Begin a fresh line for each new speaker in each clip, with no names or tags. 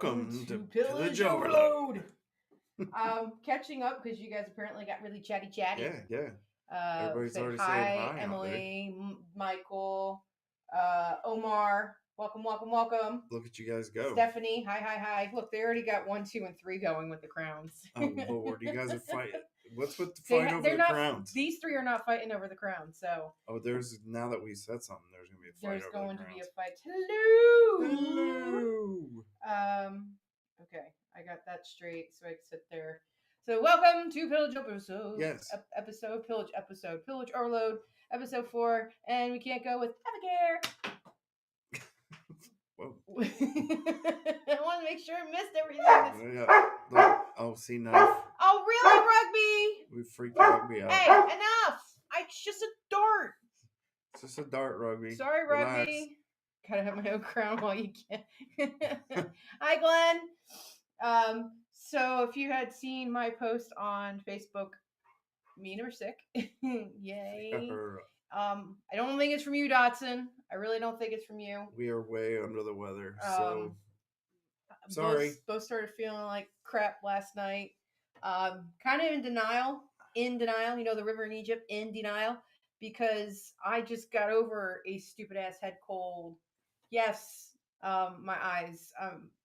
welcome to Pillage Overload.
Catching up because you guys apparently got really chatty.
Yeah. Everybody's already
hi,
saying hi.
Emily, Michael, Omar. Welcome.
Look at you guys go.
Stephanie, hi. Look, they already got 1, 2, and 3 going with the crowns.
Oh Lord, you guys are fighting. What's with the fight over the crowns?
These 3 are not fighting over the crowns. So.
Oh, there's now that we said something, there's gonna be a fight.
There's going to be a fight.
Hello.
Okay, I got that straight, so I can sit there. So welcome to Pillage Overload.
Yes.
Pillage Overload, episode 4, and we can't go with Abigail.
Whoa.
I want to make sure I missed everything.
Yeah. Look. Oh, see knife.
Oh, really, Rugby?
We freaked Rugby out.
Hey, enough! It's just a dart.
It's just a dart, Rugby.
Sorry, Rugby. Gotta have my own crown while you can. Hi, Glenn. So if you had seen my post on Facebook, me and her sick. Yay. I don't think it's from you, Dotson. I really don't think it's from you.
We are way under the weather, so sorry.
Both started feeling like crap last night. Kind of in denial. You know, the river in Egypt, in denial. Because I just got over a stupid ass head cold. Yes, my eyes.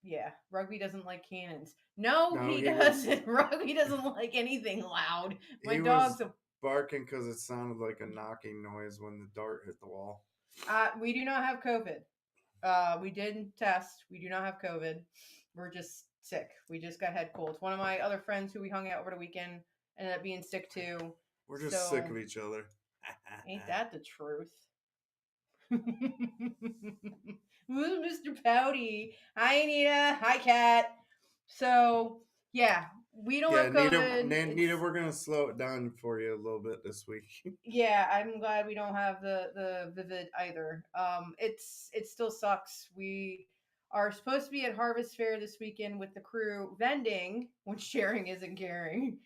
Yeah, Rugby doesn't like cannons. No, he doesn't. Rugby doesn't like anything loud. My dog's
barking because it sounded like a knocking noise when the dart hit the wall.
We do not have COVID. We didn't test. We do not have COVID. We're just sick. We just got head colds. One of my other friends who we hung out over the weekend ended up being sick too.
We're just sick of each other.
Ain't that the truth? Ooh, Mr. Pouty. Hi, Anita. Hi, Kat. So, yeah, we don't have COVID.
Nita, we're going to slow it down for you a little bit this week.
Yeah, I'm glad we don't have the Vivid either. It still sucks. We are supposed to be at Harvest Fair this weekend with the crew vending when sharing isn't caring.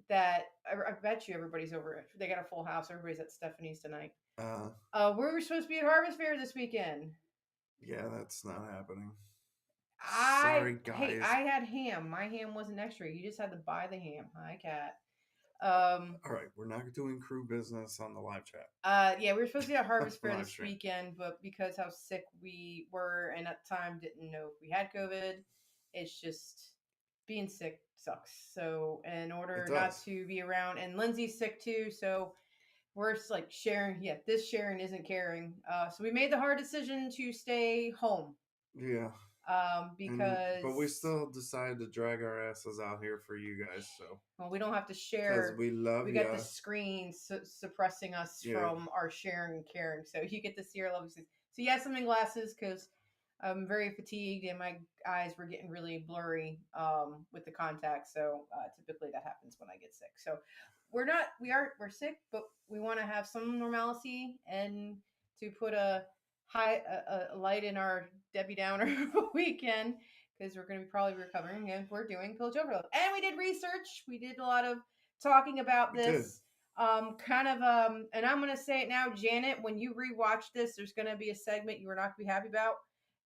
That I bet you everybody's over it. They got a full house. Everybody's at Stephanie's tonight. We're supposed to be at Harvest Fair this weekend.
Yeah, that's not happening.
Sorry, guys. Hey, I had ham. My ham wasn't extra. You just had to buy the ham. Hi, Kat.
All right, we're not doing crew business on the live chat.
Yeah, we were supposed to be at Harvest Fair this weekend, but because how sick we were and at the time didn't know if we had COVID, it's just being sick sucks. So in order not to be around, and Lindsay's sick too, so we're just like sharing. Yeah, this sharing isn't caring. So we made the hard decision to stay home.
Yeah. But we still decided to drag our asses out here for you guys. So
well, we don't have to share.
Because we love you.
We got the screen suppressing us from our sharing and caring. So you get to see our lovely. So yes, I'm in glasses because I'm very fatigued and my eyes were getting really blurry with the contacts. So typically that happens when I get sick. So we're sick, but we want to have some normalcy and to put a light in our Debbie Downer weekend because we're going to be probably recovering and we're doing Pillage Overload. And we did research. We did a lot of talking about this. And I'm going to say it now, Janet, when you rewatch this, there's going to be a segment you are not going to be happy about.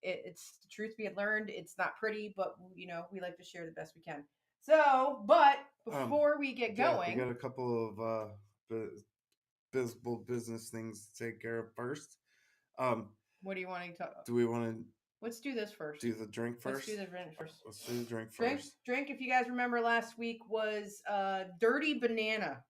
It's the truth be learned. It's not pretty, but we like to share the best we can. So, but before we get going,
we got a couple of visible business things to take care of first.
What do you want to talk about?
Do we want to?
Let's do this first.
Do the drink first?
Let's do the drink first.
Let's do the drink first.
Drink, if you guys remember last week, was Dirty Banana.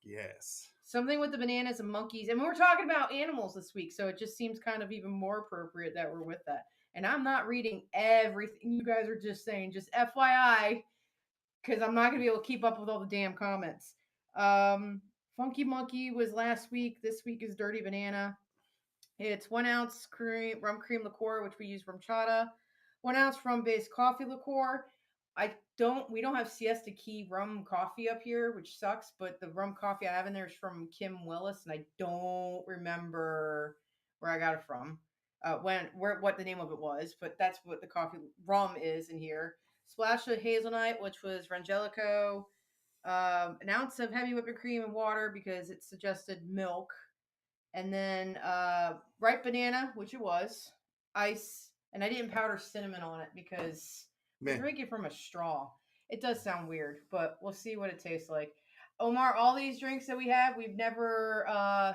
Yes.
Something with the bananas and monkeys. And we're talking about animals this week, so it just seems kind of even more appropriate that we're with that. And I'm not reading everything you guys are just saying. Just FYI, because I'm not going to be able to keep up with all the damn comments. Funky Monkey was last week. This week is Dirty Banana. It's 1 ounce rum cream liqueur, which we use from Chata. 1 ounce rum-based coffee liqueur. We don't have Siesta Key rum coffee up here, which sucks, but the rum coffee I have in there is from Kim Willis, and I don't remember where I got it from, what the name of it was, but that's what the coffee rum is in here. Splash of hazelnut, which was Frangelico. An ounce of heavy whipping cream and water because it suggested milk. And then ripe banana, which it was, ice, And I didn't powder cinnamon on it because we're drinking from a straw. It does sound weird, but we'll see what it tastes like. Omar, all these drinks that we have, we've never.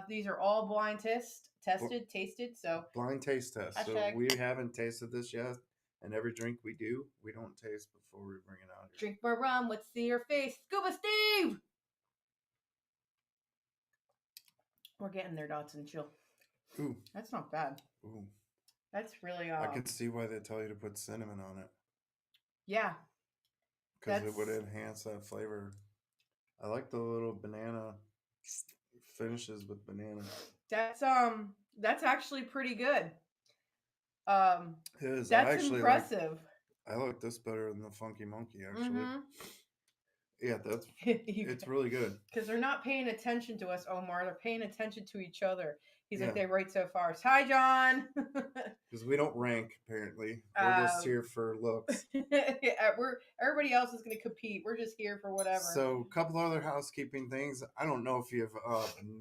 These are all blind tasted. So
blind taste test.
hashtag.
So we haven't tasted this yet, and every drink we do, we don't taste before we bring it out here.
Drink more rum. Let's see your face, Scuba Steve. We're getting there, Dotson. Chill.
Ooh,
that's not bad.
Ooh,
that's really.
I can see why they tell you to put cinnamon on it.
Yeah,
because it would enhance that flavor. I like the little banana finishes with banana.
That's actually pretty good.
It is.
That's impressive.
I like this better than the Funky Monkey, actually. Mm-hmm. Yeah, that's it's really good.
Because they're not paying attention to us, Omar. They're paying attention to each other. He's like, they write so far. Hi, John.
Because we don't rank, apparently. We're just here for looks.
Everybody else is going to compete. We're just here for whatever.
So, a couple other housekeeping things. I don't know if you've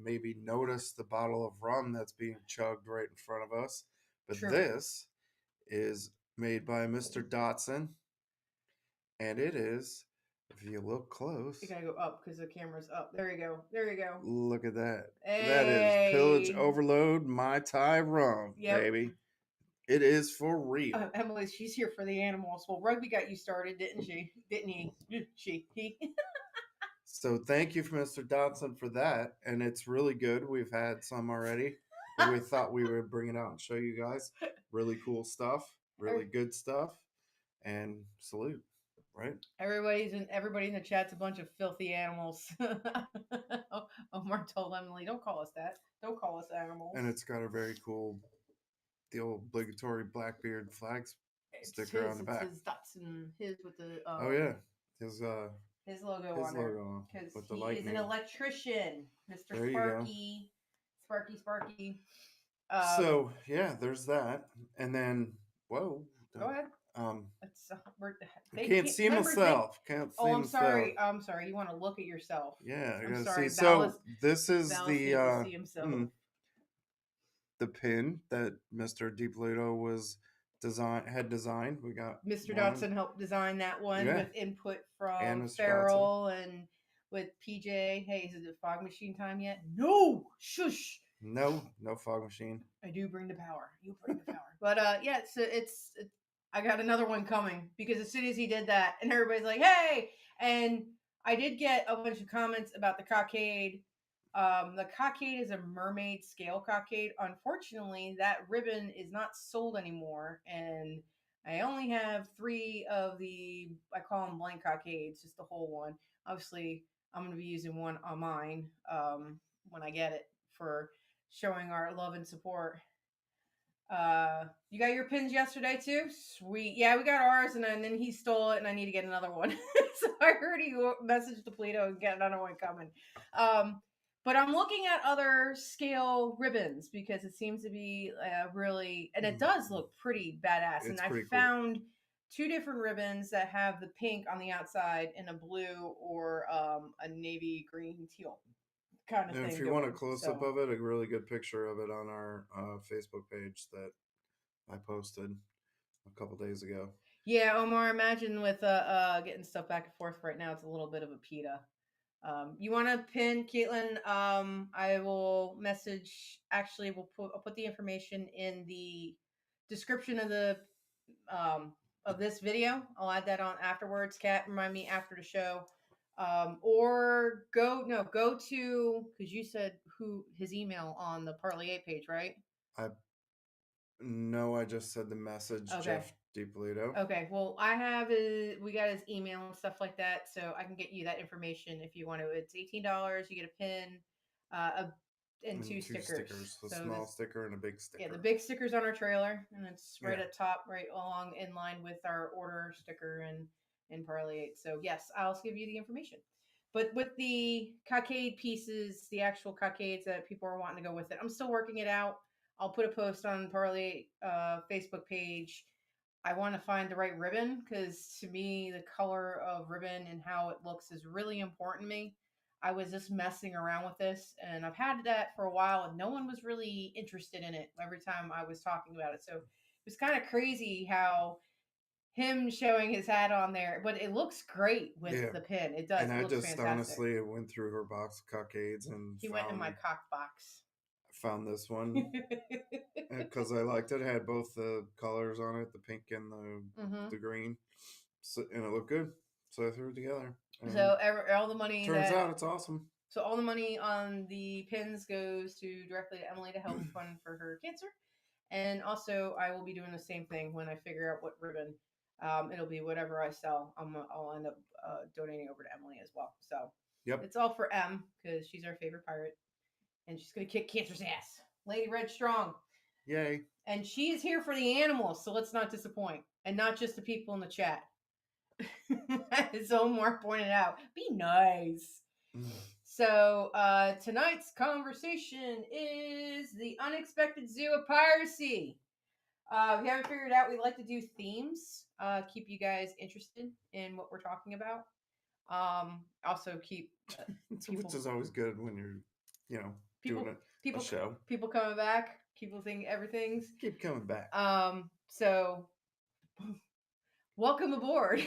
maybe noticed the bottle of rum that's being chugged right in front of us. But this is made by Mr. Dotson. And it is... If you look close,
you gotta go up because the camera's up. There you go. There you go.
Look at that.
Hey.
That is Pillage Overload Mai Tai rum, baby. It is for real.
Emily, she's here for the animals. Well, Rugby got you started, didn't she? Didn't he? He.
So thank you, Mr. Dotson, for that. And it's really good. We've had some already. We thought we would bring it out and show you guys. Really cool stuff. Really good stuff. And salute. Right.
Everybody in the chat's a bunch of filthy animals. Omar told Emily, "Don't call us that. Don't call us animals."
And it's got a very cool, the old obligatory Blackbeard flag sticker on the back.
His Dotson, his with the.
Oh yeah,
his logo on
logo
because he is an electrician, Mr. Sparky.
So yeah, there's that, and then whoa.
Go ahead.
Can't see himself.
I'm sorry. I'm sorry. You want to look at yourself?
Yeah, I gotta see. So this is the pin that Mr. DiPluto had designed. We got
Mr. Dotson helped design that one with input from Farrell and with PJ. Hey, is it fog machine time yet? No, shush.
No fog machine.
I do bring the power. You bring the power. But it's I got another one coming because as soon as he did that, and everybody's like, "Hey!" And I did get a bunch of comments about the cockade. The cockade is a mermaid scale cockade. Unfortunately, that ribbon is not sold anymore, and I only have 3 of I call them blank cockades, just the whole one. Obviously, I'm going to be using one on mine when I get it for showing our love and support. You got your pins yesterday too? Sweet. Yeah, we got ours, and then he stole it, and I need to get another one. So I heard he messaged the Pluto and get another one coming. But I'm looking at other scale ribbons because it seems to be really, and it does look pretty badass. And I found 2 different ribbons that have the pink on the outside and a blue or a navy green teal. Kind of
and
thing.
If you want a close-up of it, a really good picture of it on our Facebook page that I posted a couple days ago.
Yeah, Omar, imagine with getting stuff back and forth right now, it's a little bit of a PETA. You want to pin Caitlin? I will message. Actually, I'll put the information in the description of the of this video. I'll add that on afterwards. Kat, remind me after the show. Or go to, because you said his email on the Parlay page, right?
I just said the message, okay. Jeff DiPluto.
Okay, well, we got his email and stuff like that, so I can get you that information if you want to. It's $18. You get a pin, and 2 stickers.
A small sticker and a big sticker.
Yeah, the big sticker's on our trailer, and it's right at top, right along in line with our order sticker and Parlay. So yes, I'll give you the information. But with the cockade pieces, the actual cockades that people are wanting to go with it, I'm still working it out. I'll put a post on Parlay Facebook page. I want to find the right ribbon because to me, the color of ribbon and how it looks is really important to me. I was just messing around with this, and I've had that for a while, and no one was really interested in it every time I was talking about it. So was kind of crazy how him showing his hat on there, but it looks great with
Yeah.
the pin. It does.
And
It
I
looks
just
fantastic.
honestly went through her box of cockades and
He went in my cock box.
found this one because I liked it. It had both the colors on it, the pink and the green, so, and it looked good. So I threw it together. And
So all the money
turns out it's awesome.
So all the money on the pins goes directly to Emily to help fund for her cancer. And also, I will be doing the same thing when I figure out what ribbon. It'll be whatever I sell. I'll end up donating over to Emily as well. So
Yep.
it's all for Em because she's our favorite pirate, and she's gonna kick cancer's ass. Lady Red Strong.
Yay.
And she is here for the animals, so let's not disappoint, and not just the people in the chat. As Omar pointed out, be nice. So tonight's conversation is the Unexpected Zoo of Piracy. If you haven't figured out, we like to do themes, keep you guys interested in what we're talking about. Also keep
which is always good when you're, doing a show.
People coming back. People think everything's
keep coming back.
So welcome aboard.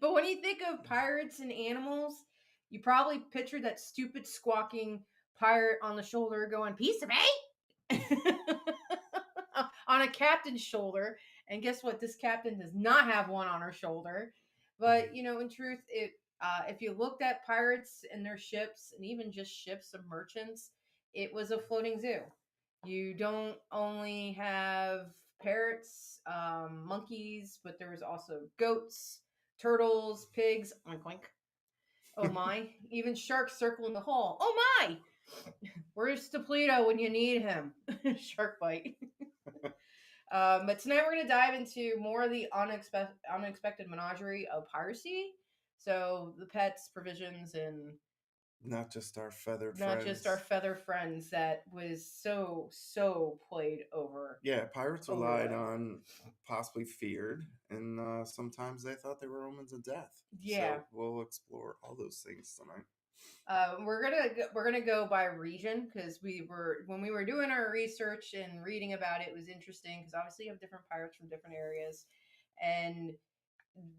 But when you think of pirates and animals, you probably picture that stupid squawking pirate on the shoulder going, "Piece of eight," on a captain's shoulder. And guess what? This captain does not have one on her shoulder. But in truth, if you looked at pirates and their ships, and even just ships of merchants, it was a floating zoo. You don't only have parrots, monkeys, but there was also goats, turtles, pigs, oink oink. Oh my, even sharks circling the hole. Oh my, where's Stapleto when you need him? Shark bite. But tonight we're going to dive into more of the unexpected menagerie of piracy. So the pets, provisions, and
not just our feathered
friends that was so played over.
Yeah, pirates relied on, possibly feared, and sometimes they thought they were omens of death.
Yeah,
so we'll explore all those things tonight.
We're gonna go by region because when we were doing our research and reading about it, it was interesting because obviously you have different pirates from different areas, and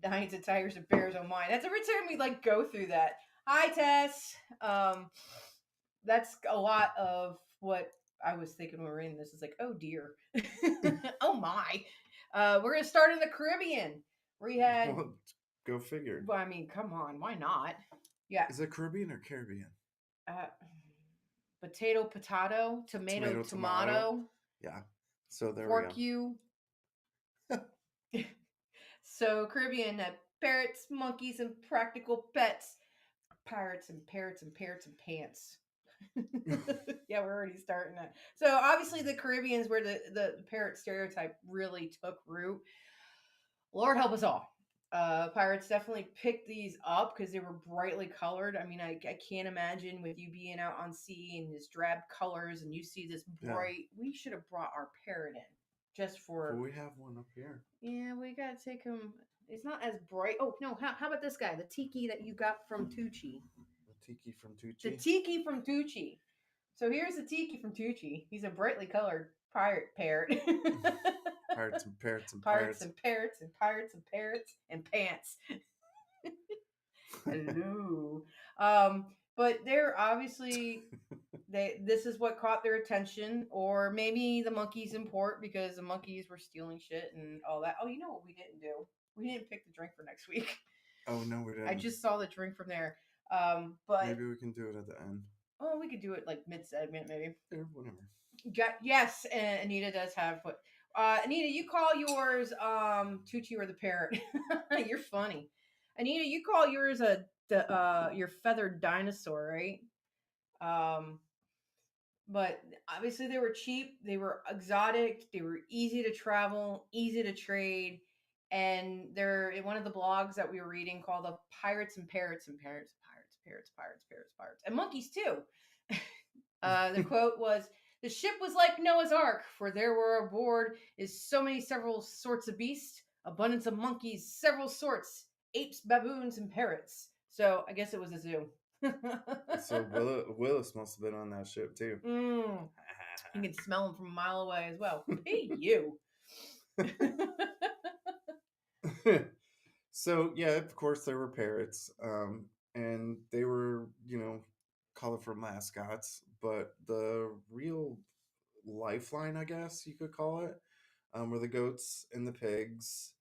Lions and Tigers and Bears. Oh my, that's every time we go through that. Hi Tess. That's a lot of what I was thinking when we were in this. Is like, oh dear, oh my. We're gonna start in the Caribbean. We had.
Well, go figure.
Well, I mean, come on, why not? Yeah.
Is it Caribbean or Caribbean?
Potato, tomato.
Yeah. So there
we go. You. So Caribbean, parrots, monkeys, and practical pets. Pirates and parrots and parrots and pants. Yeah, we're already starting that. So obviously the Caribbean's where the parrot stereotype really took root. Lord help us all. Pirates definitely picked these up because they were brightly colored. I mean, I can't imagine with you being out on sea and this drab colors and you see this bright. Yeah. We should have brought our parrot in just for.
Well, we have one up here.
Yeah, we gotta take him. It's not as bright. Oh no! How about this guy? The tiki that you got from Tucci. The tiki from Tucci. So here's the tiki from Tucci. He's a brightly colored pirate parrot.
Pirates and parrots and
pirates and parrots and pirates and parrots and pants. Hello. But they're obviously this is what caught their attention, or maybe the monkeys in port because the monkeys were stealing shit and all that. Oh, you know what we didn't do? We didn't pick the drink for next week.
Oh no, we didn't.
I just saw the drink from there. But
maybe we can do it at the end.
Oh, we could do it mid-segment maybe.
Yeah, whatever.
Yes, and Anita does have what. Anita, you call yours Tucci or the parrot. You're funny. Anita, you call yours your feathered dinosaur, right? But obviously they were cheap, they were exotic, they were easy to travel, easy to trade, and they're in one of the blogs that we were reading called the Pirates and Parrots and Parrots, Parrots, and monkeys too. The quote was, "The ship was like Noah's Ark, for there were aboard is so many several sorts of beasts, abundance of monkeys, several sorts, apes, baboons, and parrots." So I guess it was a zoo.
So Willis must have been on that ship too.
You can smell them from a mile away as well. Hey, you.
So yeah, of course there were parrots, and they were colorful mascots. But the real lifeline, I guess you could call it, were the goats and the pigs.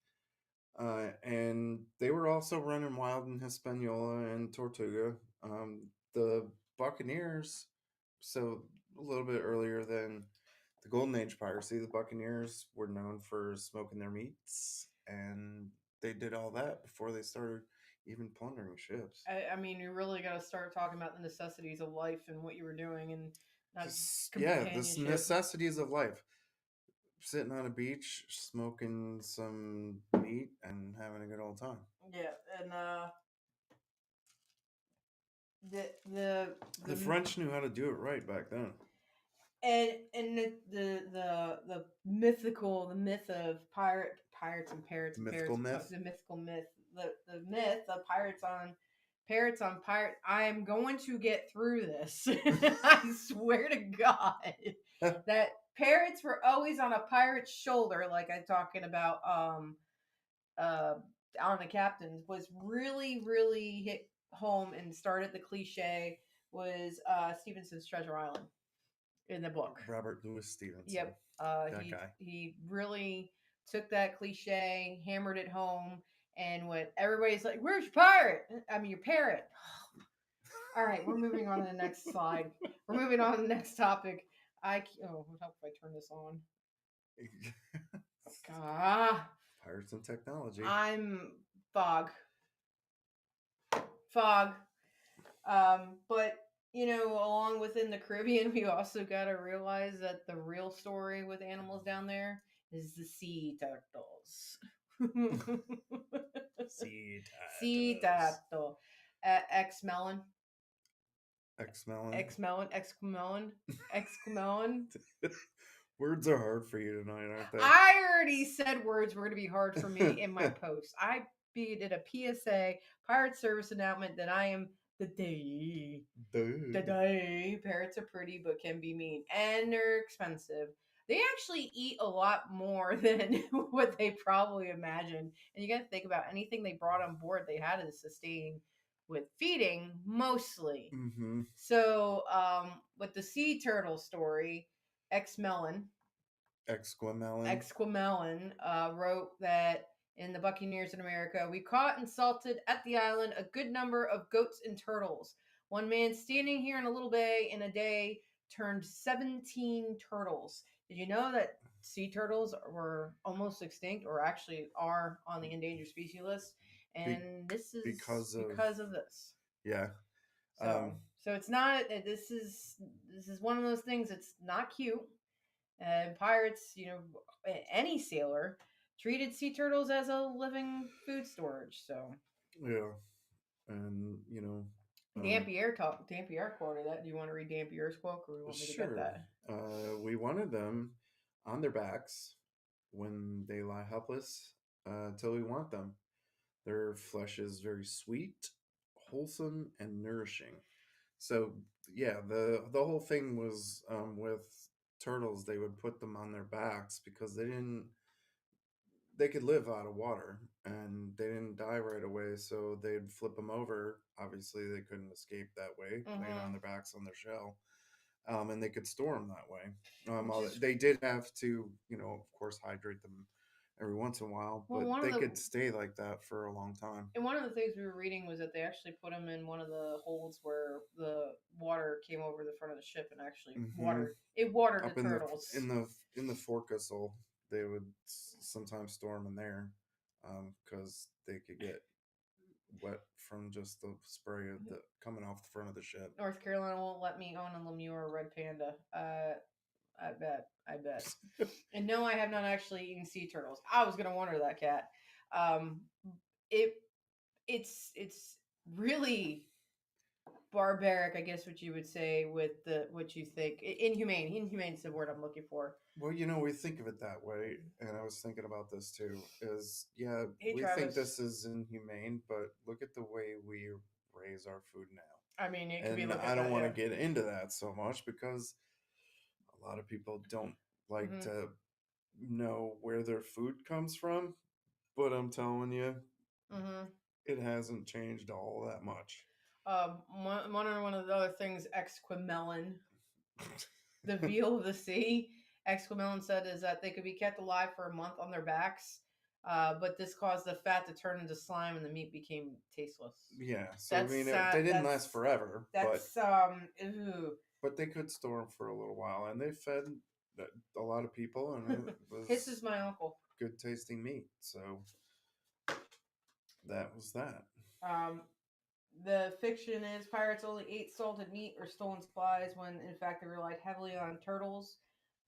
And they were also running wild in Hispaniola and Tortuga. The Buccaneers, so a little bit earlier than the Golden Age piracy, the Buccaneers were known for smoking their meats, and they did all that before they started even plundering ships.
I mean, you really got to start talking about the necessities of life and what you were doing and not
Yeah, the
companionship.
necessities of life. Sitting on a beach, smoking some meat, and having a good old time.
Yeah, and the the
The French knew how to do it right back then.
and the mythical the myth of pirates and parrots
The
and
mythical
parrots
myth.
the mythical myth the myth of parrots on pirate. I'm going to get through this. I swear to God that parrots were always on a pirate's shoulder, like I'm talking about uh on the captains, was really hit home and started the cliche was Stevenson's Treasure Island in the book.
Robert Louis Stevenson.
Yep.
That guy.
He really took that cliche, hammered it home, and what everybody's like, "Where's your pirate? I mean, your parrot." All right, we're moving on to the next slide. We're moving on to the next topic. Oh, how if I turn this on? Ah,
Pirates and technology.
I'm fog. But along within the Caribbean, we also got to realize that the real story with animals down there is the sea turtles. Sea turtle. Ex melon.
Ex-melon.
Ex melon. Exclamelon. Exclamelon.
Words are hard for you tonight, aren't they?
I already said words were going to be hard for me in my post. I did a PSA, Pirate Service announcement, that I am the day. The day. Parrots are pretty but can be mean. And they're expensive. They actually eat a lot more than what they probably imagined. And you got to think about anything they brought on board, they had to sustain with feeding mostly.
Mm-hmm.
So, with the sea turtle story, Ex Melon
Exquamelon.
wrote that in the Buccaneers in America, we caught and salted at the island a good number of goats and turtles. One man standing here in a little bay in a day turned 17 turtles. Did you know that sea turtles were almost extinct, or actually are on the endangered species list? And this is because of this.
Yeah.
So it's not. This is one of those things. It's not cute. And pirates, any sailor treated sea turtles as a living food storage. So
Yeah, and
Dampier quoted that. Do you want to read Dampier's quote, or do you want me to get
sure.
that?
We wanted them on their backs when they lie helpless till we want them. Their flesh is very sweet, wholesome, and nourishing. So yeah, the whole thing was with turtles. They would put them on their backs because they could live out of water and they didn't die right away. So they'd flip them over. Obviously, they couldn't escape that way, laying on their backs on their shell. And they could store them that way. They did have to, of course, hydrate them every once in a while, but they could stay like that for a long time.
And one of the things we were reading was that they actually put them in one of the holds where the water came over the front of the ship and actually watered
Up
the turtles.
In the forecastle, they would sometimes store them in there because they could get wet from just the spray coming off the front of the ship.
North Carolina won't let me own a Lemure Red Panda. I bet. And no, I have not actually eaten sea turtles. I was gonna wonder that, Cat. It's really barbaric, I guess what you would say, with what you think inhumane. Inhumane is the word I'm looking for.
Well, we think of it that way, and I was thinking about this too. We
Travis.
think this is inhumane, but look at the way we raise our food now.
I mean, it
could be. I don't want to get into that so much because a a lot of people don't like
Mm-hmm.
to know where their food comes from, but I'm telling you,
Mm-hmm.
it hasn't changed all that much.
One of the other things, Exquimelin, the veal of the sea, Exquimelin said is that they could be kept alive for a month on their backs, but this caused the fat to turn into slime and the meat became tasteless.
Yeah, so I mean, they didn't last forever,
That's ooh.
but they could store them for a little while, and they fed a lot of people, and it
His is
was
my uncle.
good tasting meat. So that was that.
Um, the fiction is pirates only ate salted meat or stolen supplies when in fact they relied heavily on turtles,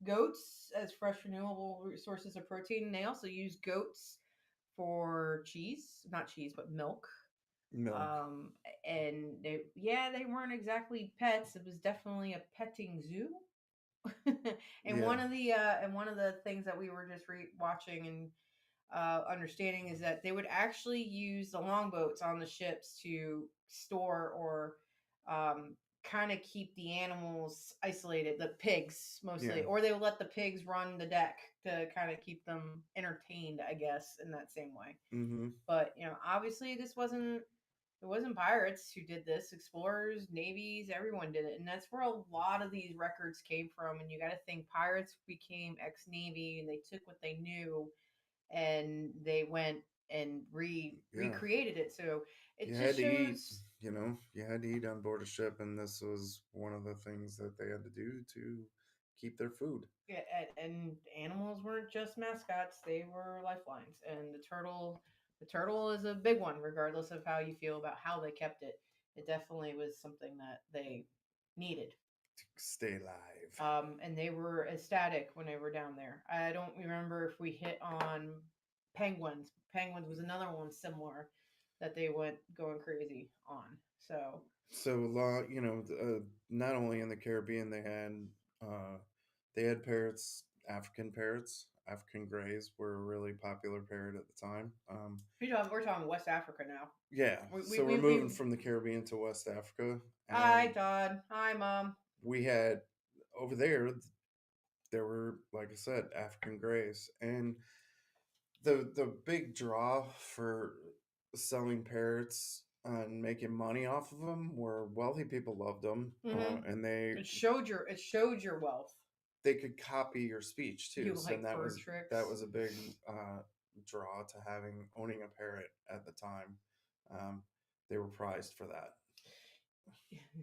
goats as fresh renewable sources of protein. And they also use goats for cheese, not cheese, but milk.
Milk.
Um, and they weren't exactly pets. It was definitely a petting zoo.
Yeah,
And one of the things that we were just watching and understanding is that they would actually use the longboats on the ships to store or kind of keep the animals isolated, the pigs
yeah.
mostly, or they would let the pigs run the deck to kind of keep them entertained, I guess, in that same way.
Mm-hmm.
But obviously, it wasn't pirates who did this. Explorers, navies, everyone did it, and that's where a lot of these records came from. And you got to think pirates became ex-navy, and they took what they knew and they went and
Yeah,
recreated it. So it
you had
just
to eat.
shows.
You had to eat on board a ship, and this was one of the things that they had to do to keep their food.
Yeah, and animals weren't just mascots; they were lifelines. And the turtle is a big one, regardless of how you feel about how they kept it. It definitely was something that they needed.
Stay alive.
And they were ecstatic when they were down there. I don't remember if we hit on penguins. Penguins was another one similar that they went going crazy on. So
So a lot, not only in the Caribbean they had parrots, African parrots, African greys were a really popular parrot at the time.
we're talking West Africa now.
Yeah,
We
so
we
we're
we.
moving from the Caribbean to West Africa,
Hi
and
Todd. Hi Mom.
we had over there. There were, like I said, African greys, and the big draw for selling parrots and making money off of them were wealthy people loved them,
Mm-hmm.
and
It showed your wealth.
they could copy your speech too.
You
So
like bird
that
tricks.
was a big draw to owning a parrot at the time. Um, they were prized for that.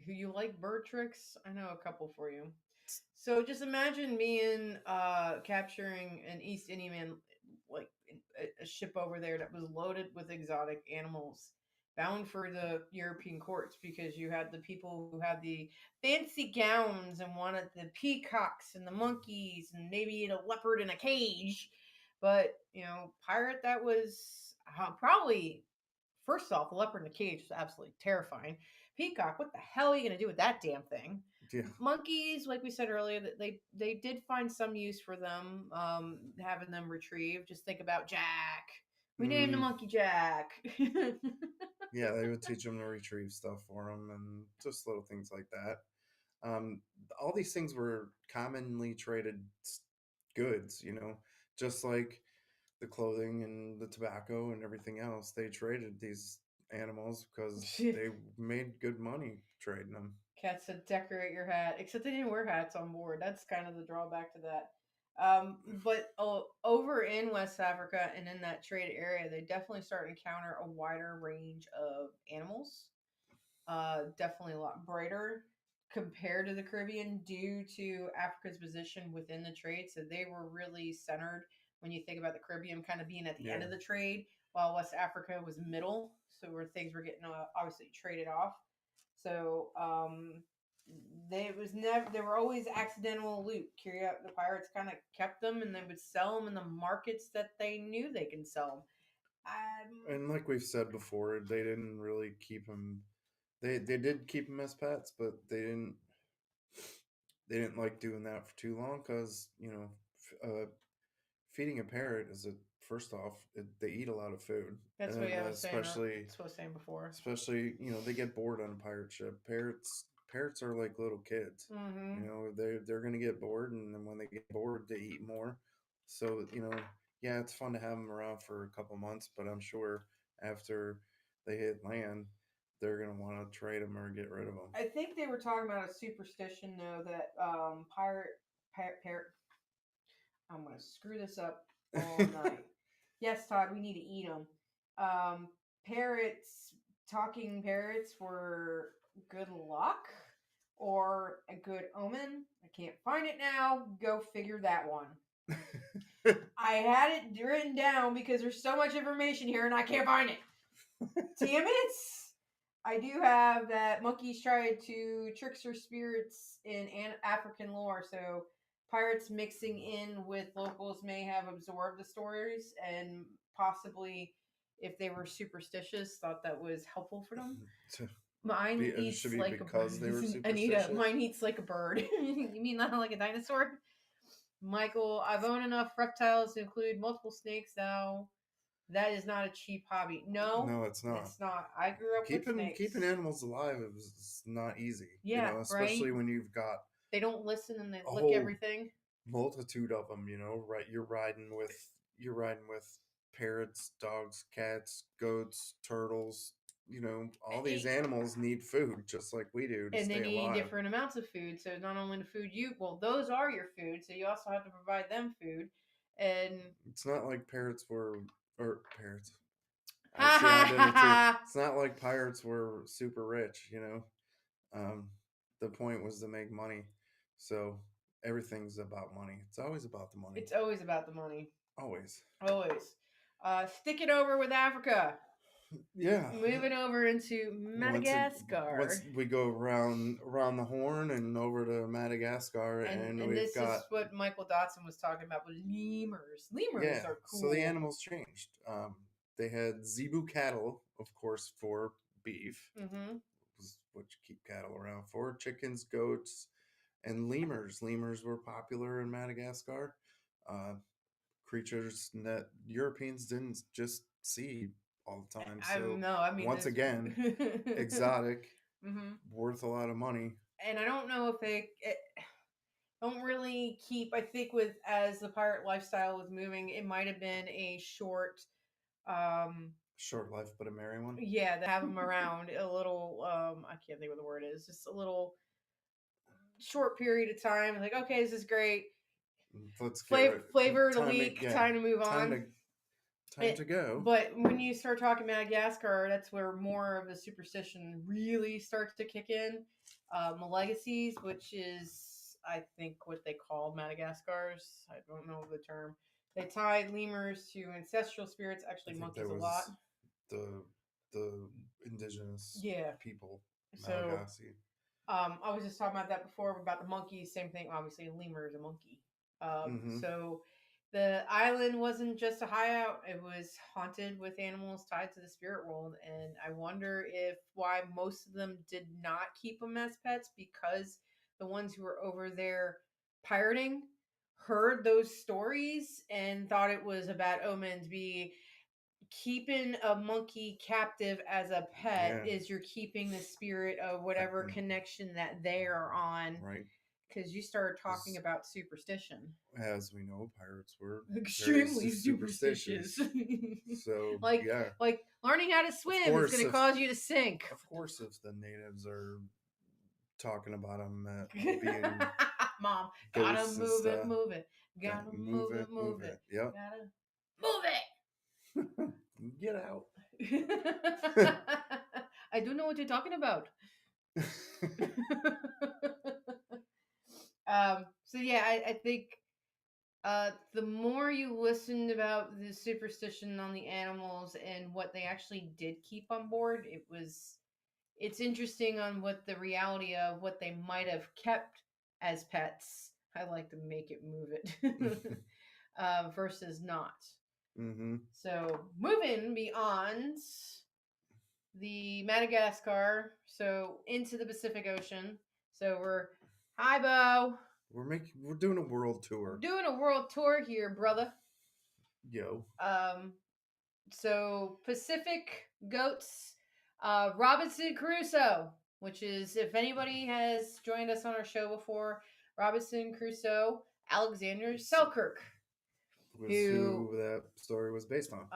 You like bird tricks? I know a couple for you. So just imagine me and capturing an East Indiaman, like a ship over there that was loaded with exotic animals, bound for the European courts because you had the people who had the fancy gowns and wanted the peacocks and the monkeys and maybe a leopard in a cage. But pirate that was probably first off, the leopard in a cage was absolutely terrifying. Peacock, what the hell are you going to do with that damn thing?
Yeah.
Monkeys, like we said earlier, that they did find some use for them, having them retrieved. Just think about Jack. We named the
Mm,
monkey Jack.
yeah, they would teach them to retrieve stuff for them and just little things like that. Um, all these things were commonly traded goods, just like the clothing and the tobacco and everything else. They traded these animals because they made good money trading them.
Cats said decorate your hat, except they didn't wear hats on board. That's kind of the drawback to that. But over in West Africa and in that trade area, they definitely start to encounter a wider range of animals. Definitely a lot brighter compared to the Caribbean due to Africa's position within the trade. So they were really centered when you think about the Caribbean kind of being at the end
Yeah.
of the trade, while West Africa was middle. So where things were getting obviously traded off. So they were always accidental loot. The pirates kind of kept them and they would sell them in the markets that they knew they can sell them.
And like we've said before, they didn't really keep them. They did keep them as pets, but they didn't like doing that for too long because feeding a parrot is a first off they eat a lot of food,
That's what
and
I was saying.
especially
That's what I was saying before.
especially they get bored on a pirate ship. parrots are like little kids.
Mm-hmm.
You know, they're gonna get bored, and then when they get bored, they eat more. So yeah, it's fun to have them around for a couple months, but I'm sure after they hit land, they're gonna want to trade them or get rid of them.
I think they were talking about a superstition though that parrot. I'm gonna screw this up all night. Yes, Todd, we need to eat them. Parrots, talking parrots were good luck or a good omen. I can't find it now. Go figure that one. I had it written down because there's so much information here and I can't find it. Damn it! I do have that monkeys tried to trickster spirits in African lore, so pirates mixing in with locals may have absorbed the stories and possibly, if they were superstitious, thought that was helpful for them. Mine
It should
eats
be
like a
because they were
bird.
superstitious.
Anita, mine eats like a bird. You mean not like a dinosaur? Michael, I've owned enough reptiles to include multiple snakes now. That is not a cheap hobby. No,
No, it's not.
it's not. I grew up with snakes.
Keeping animals alive is not easy.
Yeah,
especially
right?
when you've got
They don't listen and they
a
lick
whole
everything.
multitude of them. Right? You're riding with parrots, dogs, cats, goats, turtles. All these animals need food just like we do to
And
stay
they need
alive.
different amounts of food. So not only the food those are your food. So you also have to provide them food. And
it's not like parrots were or parrots.
Ha
See,
ha
I did
ha
it too.
ha.
It's not like pirates were super rich. The point was to make money. So everything's about money. It's always about the money.
It's always about the money.
Always.
Always. Stick it over with Africa.
Yeah.
Moving over into Madagascar.
Once we go around the horn and over to Madagascar, and we've
this
got
is what Michael Dotson was talking about with lemurs. Lemurs are cool.
So the animals changed. They had zebu cattle, of course, for beef.
Mm-hmm.
Was what you keep cattle around for. Chickens, goats, and lemurs. Lemurs were popular in Madagascar. Creatures that Europeans didn't just see all the time. So once again, exotic, worth a lot of money.
And I don't know if they don't really keep. I think with as the pirate lifestyle was moving, it might have been a short.
Short life, but a merry one.
Yeah, to have them around a little. I can't think what the word is. Just a little short period of time. Like, okay, this is great.
Let's
flavor of the week. Time to move on.
Time to go.
But when you start talking Madagascar, that's where more of the superstition really starts to kick in. Malegacies, which is, I think, what they call Madagascars. I don't know the term. They tied lemurs to ancestral spirits. Actually, monkeys a lot.
The indigenous people.
Malagasy. I was just talking about that before about the monkeys. Same thing. Obviously, a lemur is a monkey. So the island wasn't just a hideout; it was haunted with animals tied to the spirit world. And I wonder if why most of them did not keep them as pets, because the ones who were over there pirating heard those stories and thought it was a bad omen to be keeping a monkey captive as a pet. Is you're keeping the spirit of whatever connection that they are on.
Right.
Because you started talking about superstition.
As we know, pirates were
extremely superstitious.
So
like learning how to swim is going to cause you to sink.
Of course, if the natives are talking about them being
Mom, gotta move it. Gotta move it.
Yep.
Gotta move it.
Get out.
I do know what you're talking about. So yeah, I think the more you listened about the superstition on the animals and what they actually did keep on board, it's interesting on what the reality of what they might have kept as pets. I like to make it move it versus not.
Mm-hmm.
So moving beyond the Madagascar, so into the Pacific Ocean. So hi, Bo.
We're doing a world tour.
Doing a world tour here, brother.
Yo.
So Pacific goats, Robinson Crusoe. which is, if anybody has joined us on our show before, Robinson Crusoe, Alexander Selkirk,
Was who that story was based on.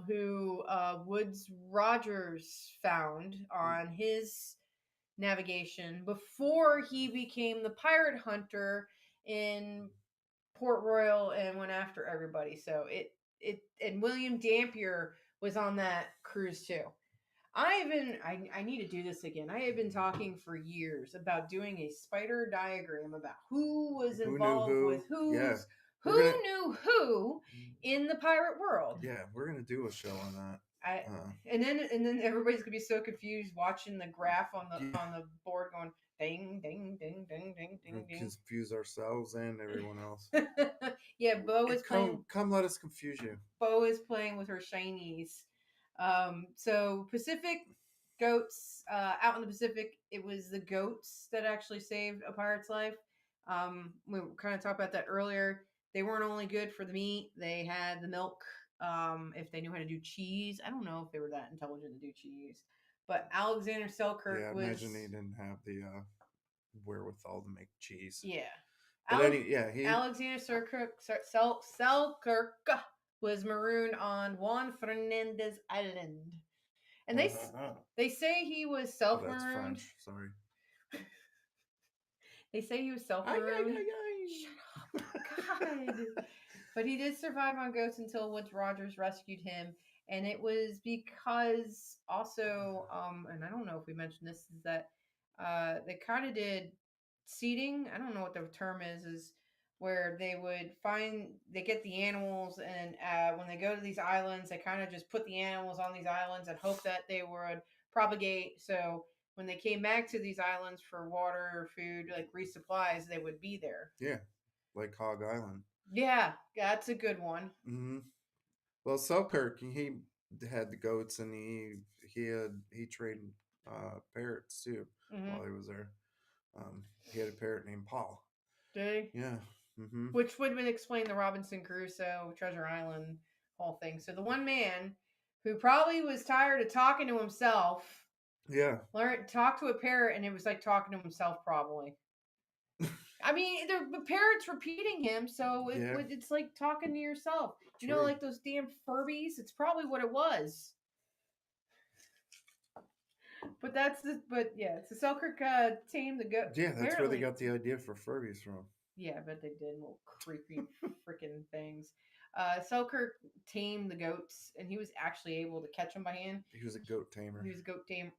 who Woodes Rogers found on his navigation before he became the pirate hunter in Port Royal and went after everybody. So and William Dampier was on that cruise too. I need to do this again. I have been talking for years about doing a spider diagram about who was involved with who's who knew who in the pirate world.
Yeah, we're gonna do a show on that.
And then everybody's gonna be so confused watching the graph on the board going ding ding ding ding ding ding ding.
Confuse ourselves and everyone else.
Yeah, Bo is playing.
Come, let us confuse you.
Bo is playing with her shinies. So Pacific goats, out in the Pacific, it was the goats that actually saved a pirate's life. We kind of talked about that earlier. They weren't only good for the meat; they had the milk. If they knew how to do cheese, I don't know if they were that intelligent to do cheese. But Alexander Selkirk was.
I imagine he didn't have the wherewithal to make cheese.
Yeah.
Alexander
Selkirk was marooned on Juan Fernandez Island. And they say he was self-marooned.
Sorry.
They say he was self-marooned. Shut up. God. But he did survive on goats until Woodes Rogers rescued him. And it was because also, and I don't know if we mentioned this, is that they kind of did seeding. I don't know what the term is where they get the animals, and when they go to these islands, they kind of just put the animals on these islands and hope that they would propagate. So when they came back to these islands for water or food, like resupplies, they would be there.
Yeah, like Hog Island.
Yeah, that's a good one.
Mm-hmm. Well, Selkirk, he had the goats, and he trained parrots too while he was there. He had a parrot named Paul.
Did
he? Yeah. Mm-hmm.
Which would explain the Robinson Crusoe Treasure Island whole thing. So the one man who probably was tired of talking to himself, talked to a parrot, and it was like talking to himself probably. I mean, the parrot's repeating him, so it's like talking to yourself. You know, like those damn Furbies? It's probably what it was. But it's the Selkirk tamed the goat.
Yeah, that's where they got the idea for Furbies from.
Yeah, I bet they did. Little creepy freaking things. Selkirk tamed the goats, and he was actually able to catch them by hand.
He was a goat tamer.
He was a goat tamer.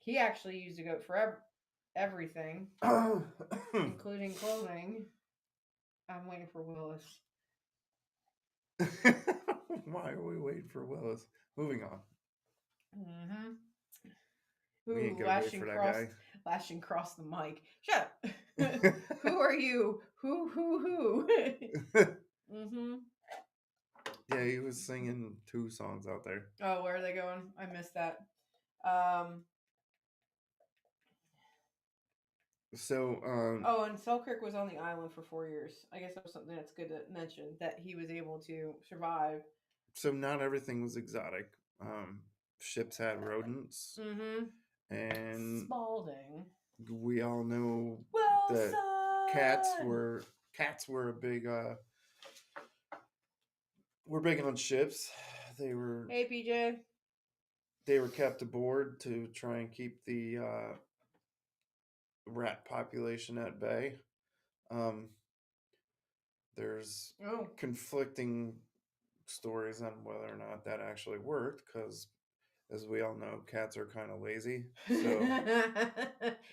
He actually used a goat for everything, including clothing. I'm waiting for Willis.
Why are we waiting for Willis? Moving on.
Mm-hmm.
We ain't gonna wait for that guy.
Lashing across the mic. Shut up. Who are you? Who? Mm-hmm.
Yeah, he was singing 2 songs out there.
Oh, where are they going? I missed that. And Selkirk was on the island for 4 years. I guess that was something that's good to mention, that he was able to survive.
So not everything was exotic. Ships had rodents.
Mm-hmm.
And
Spalding.
We all know that cats were a big we're big on ships. They were.
Hey, PJ.
They were kept aboard to try and keep the rat population at bay. There's conflicting stories on whether or not that actually worked, because, as we all know, cats are kind of lazy. So.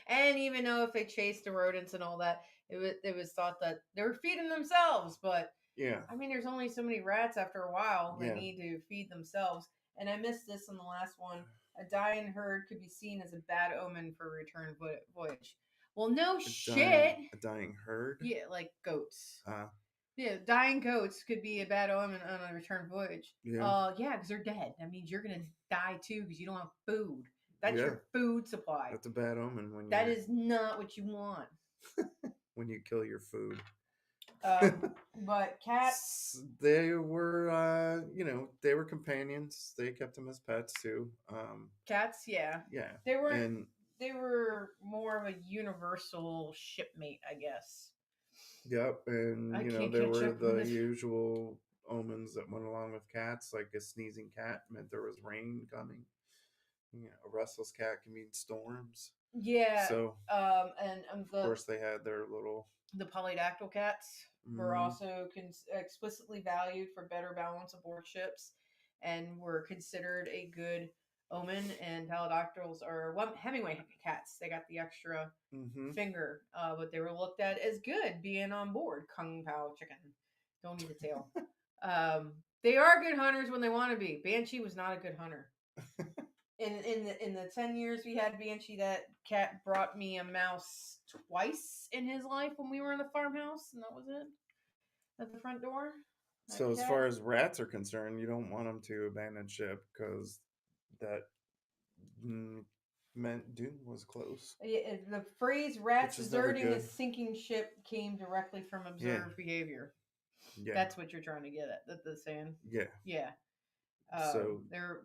And even though if they chased the rodents and all that, it was thought that they were feeding themselves. But
yeah,
I mean, there's only so many rats after a while. They need to feed themselves. And I missed this on the last one. A dying herd could be seen as a bad omen for a return voyage. Well, no shit.
A dying herd?
Yeah, like goats. Yeah, dying goats could be a bad omen on a return voyage. Yeah, because they're dead. That means you're going to die too because you don't have food. That's your food supply.
That's a bad omen.
That is not what you want.
When you kill your food.
But cats,
They were, they were companions. They kept them as pets too.
cats, yeah,
Yeah,
they weren't.
and
They were more of a universal shipmate, I guess.
yep, and
I can't
there
catch
were
up on
the
this.
usual omens that went along with cats, like a sneezing cat meant there was rain coming. A restless cat can mean storms.
Yeah,
So
and
of course they had their little.
the polydactyl cats were
Mm,
also explicitly valued for better balance aboard ships, and were considered a good omen. And polydactyls are Hemingway cats. They got the extra
mm-hmm.
finger, but they were looked at as good being on board. Kung Pao chicken, don't eat the tail. They are good hunters when they want to be. Banshee was not a good hunter. In the 10 years we had Banshee, that cat brought me a mouse twice in his life when we were in the farmhouse, and that was it. At the front door. That
So as
cat.
far as rats are concerned, you don't want them to abandon ship because that mm, meant doom was close,
The phrase "rats
which is never
deserting a
good.
sinking ship" came directly from
Yeah,
observed behavior.
yeah,
That's what you're trying to get at. The saying.
yeah.
Yeah.
So
They're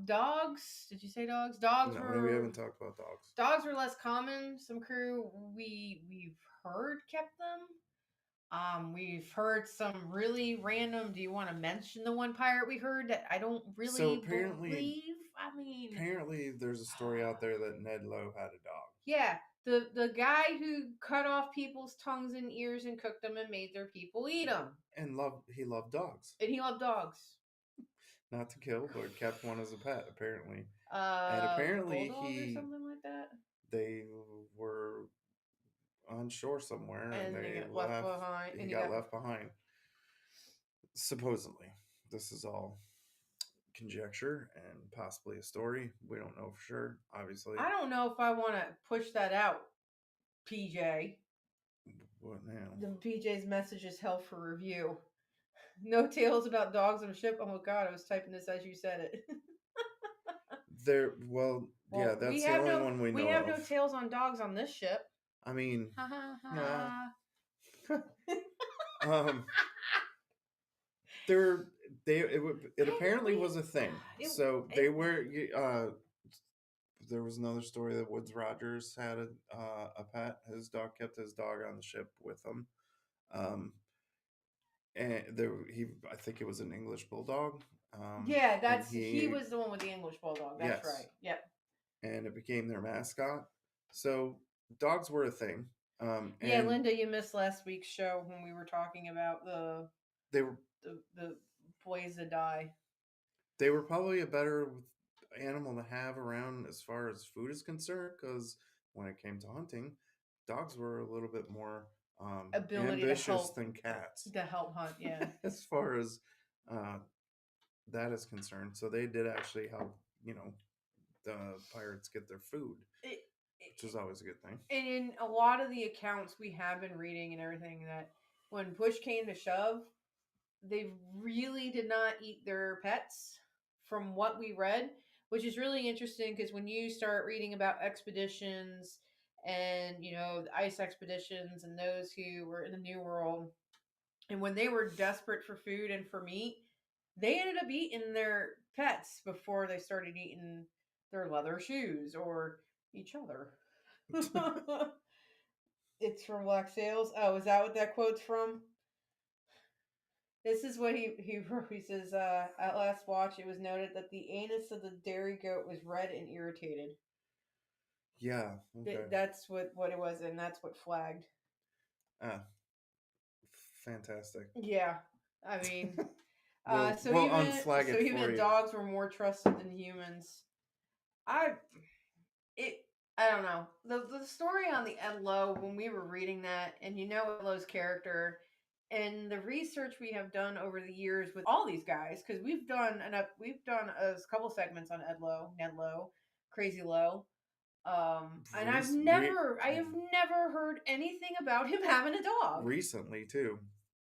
dogs. Did you say dogs? Dogs
no, we
were
haven't talked about dogs.
dogs were less common. Some crew we've heard kept them. We've heard some really random. Do you want to mention the one pirate we heard that I don't
So
really believe? I mean,
apparently, there's a story out there that Ned Lowe had a dog,
yeah, the guy who cut off people's tongues and ears and cooked them and made their people eat them,
and he loved dogs,
and he loved dogs.
not to kill, but kept one as a pet apparently. And apparently,
Bulldog or something like that,
they were on shore somewhere, and
and they
they
got left
left.
behind,
He
and he
got
got.
left behind. Supposedly, this is all conjecture and possibly a story. We don't know for sure, obviously.
I don't know if I want to push that out, PJ.
What now?
The PJ's message is held for review. No tales about dogs on a ship. Oh my god, I was typing this as you said it.
Well, yeah,
Well,
that's the only one we
we
know
have
of.
no tales on dogs on this ship.
I mean,
Ha ha
yeah.
ha.
um, there, it apparently was a thing. So they were. There was another story that Woodes Rogers had a pet. His dog kept his dog on the ship with him. And I think it was an English bulldog.
Yeah,
And
he was the one with the English bulldog. That's
yes,
right. Yep.
and it became their mascot. So dogs were a thing.
Yeah,
And
Linda, you missed last week's show when we were talking about
they were
the boys that die.
they were probably a better animal to have around as far as food is concerned, because when it came to hunting, dogs were a little bit more
Ability
ambitious than cats
to help hunt. Yeah.
as far as uh, that is concerned. So they did actually help, the pirates get their food, which is always a good thing.
And in a lot of the accounts we have been reading and everything, that when push came to shove, they really did not eat their pets from what we read, which is really interesting because when you start reading about expeditions and, the ice expeditions and those who were in the New World, and when they were desperate for food and for meat, they ended up eating their pets before they started eating their leather shoes or each other. It's from Black Sails. Oh, is that what that quote's from? This is what he wrote. He says, at last watch, it was noted that the anus of the dairy goat was red and irritated.
Yeah. Okay.
That's what it was, and that's what flagged.
Ah, fantastic.
Yeah, I mean,
we'll unflag it for
even
you.
dogs were more trusted than humans. I don't know. The story on the Ed Lowe, when we were reading that, and Ed Lowe's character, and the research we have done over the years with all these guys, because we've done a couple segments on Ed Lowe, Ned Lowe, Crazy Lowe. And I have never heard anything about him having a dog.
Recently too.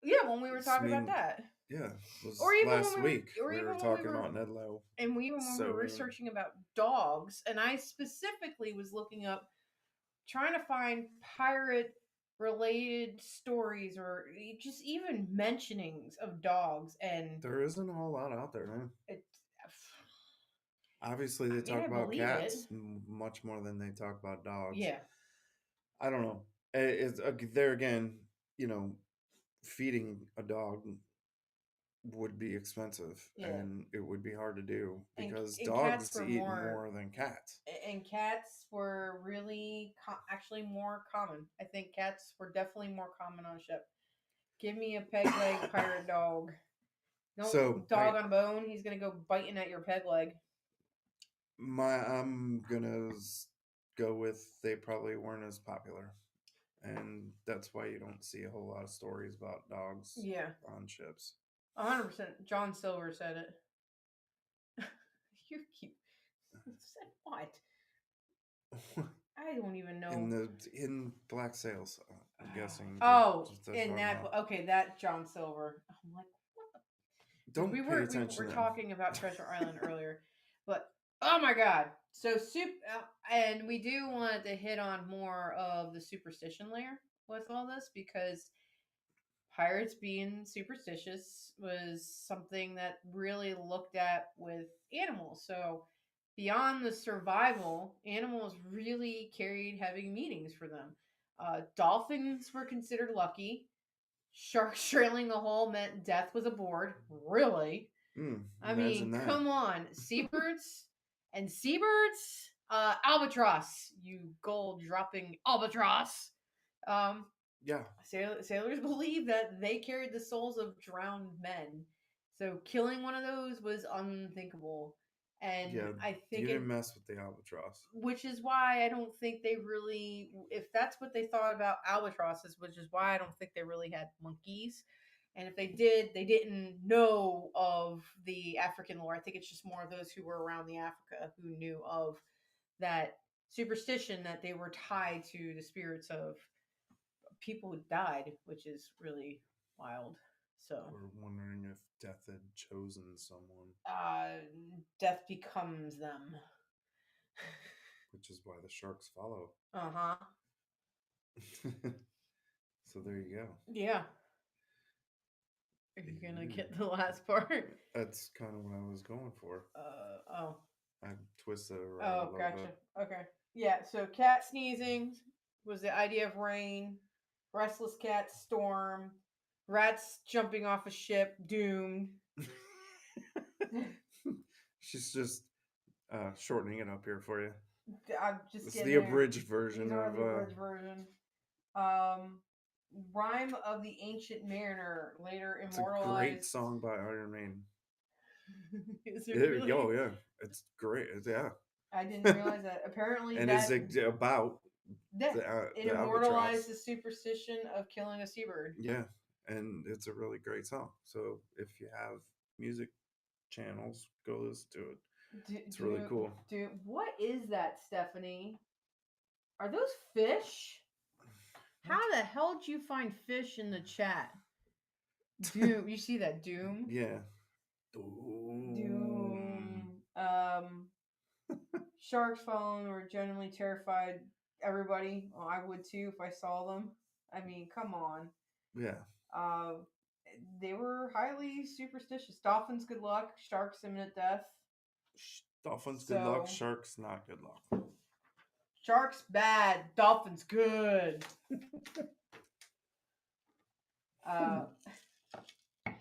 Yeah, when we were talking about that.
Yeah, it was
or even
last week
we
were talking about Ned Lowe.
And when we were researching about dogs, and I specifically was looking up, trying to find pirate related stories or just even mentionings of dogs, and
There isn't a whole lot out there, man.
it,
Obviously,
I
they
mean,
talk
I
about
believe it.
cats much more than they talk about dogs.
Yeah,
I don't know. It's there again. You know, feeding a dog would be expensive,
yeah.
and it would be hard to do because
And cats
dogs
were
eat
more,
more than cats.
and cats were really actually more common. I think cats were definitely more common on a ship. Give me a peg leg pirate dog. No
So
dog on bone. He's gonna go biting at your peg leg.
I'm gonna go with they probably weren't as popular, and that's why you don't see a whole lot of stories about dogs
Yeah,
on ships.
100%. John Silver said it. You keep said what? I don't even know.
In Black Sails, I'm guessing.
Oh,
Just that's
in
what I'm
that,
not.
okay, that John Silver. I'm like, what the? Because
Don't pay
we
attention
were
to them.
talking about Treasure Island earlier, but oh my god! So and we do want to hit on more of the superstition layer with all this, because pirates being superstitious was something that really looked at with animals. So beyond the survival, animals really carried heavy meanings for them. Dolphins were considered lucky. Sharks trailing the hole meant death was aboard. Really? I
Imagine
mean,
that.
come on. Seabirds, albatross, you gold dropping albatross. Um,
Yeah,
sailors believe that they carried the souls of drowned men. So killing one of those was unthinkable. And
yeah.
I
You
think
didn't
it,
mess with the albatross.
which is why I don't think they really, if that's what they thought about albatrosses, which is why I don't think they really had monkeys. And if they did, they didn't know of the African lore. I think it's just more of those who were around the Africa who knew of that superstition that they were tied to the spirits of people who died, which is really wild. So,
We're wondering if death had chosen someone,
uh, death becomes them.
which is why the sharks follow.
Uh huh.
So there you go.
Yeah. Are you gonna get the last part?
That's kind of what I was going for.
Oh.
I twisted it around a
Oh,
little
gotcha.
bit.
Okay. Yeah, so cat sneezing was the idea of rain, restless cat storm, rats jumping off a ship doomed.
She's just shortening it up here for you.
I'm just
It's
getting
the
there.
abridged version
These are
of.
the abridged version. Um, Rhyme of the Ancient Mariner, later
It's a great
immortalized.
song by Iron Maiden.
Is it really?
Oh yeah, it's great. Yeah,
I didn't realize that. Apparently,
and it's
that
about
that it
the
immortalized
albatross.
the superstition of killing a seabird.
Yeah, and it's a really great song. So if you have music channels, go listen to it. It's really cool.
What is that, Stephanie? Are those fish? How the hell did you find fish in the chat? Doom. You see that? Doom?
Yeah.
Doom. Sharks falling were generally terrified. Everybody. Well, I would too if I saw them. I mean, come on.
Yeah.
Uh, they were highly superstitious. Dolphins, good luck. Sharks, imminent death.
Dolphins, good luck.
So,
Sharks, not good luck.
sharks, bad. Dolphins, good. uh,
So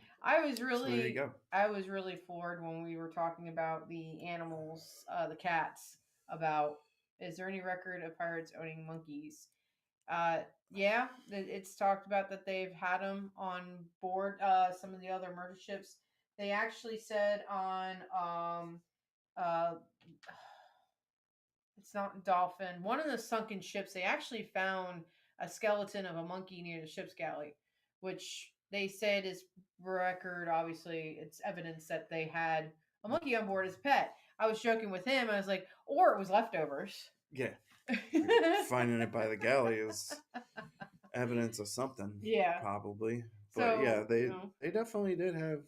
there you go.
I was really floored when we were talking about the animals, the cats, about is there any record of pirates owning monkeys? Yeah, it's talked about that they've had them on board some of the other murder ships. They actually said on uh it's not Dolphin, one of the sunken ships, they actually found a skeleton of a monkey near the ship's galley, which they said is record. Obviously, it's evidence that they had a monkey on board as a pet. I was joking with him. I was like, or it was leftovers.
Yeah. Finding it by the galley is evidence of something.
Yeah.
Probably. But
So,
yeah, they definitely did have